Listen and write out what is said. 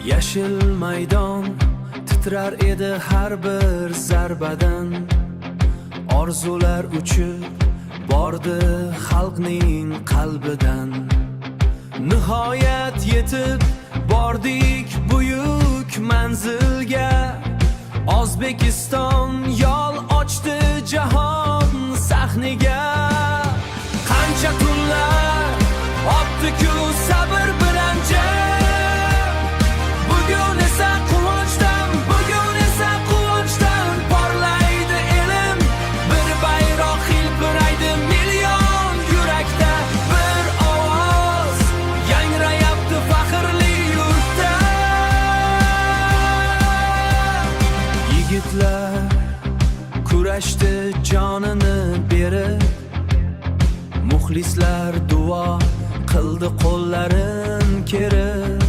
Yashil maydon titrar edi har bir zarbadan. Orzular uchib bordi xalqning qalbidan. Nihoyat yetib bordik buyuk manzilga. O'zbekiston yo'l ochdi jahon sahniga. Qancha kunlar o'tdi-ku sabr bilan jam. Bugun esa quvonchdan porlaydi elim. Bir bayroq hilpiraydi million yurakda. Bir ovoz yangrayapti faxrli yurtda. Yigitlar kurashdi jonini berib. Muxlislar duo qildi qo'llarin kerib.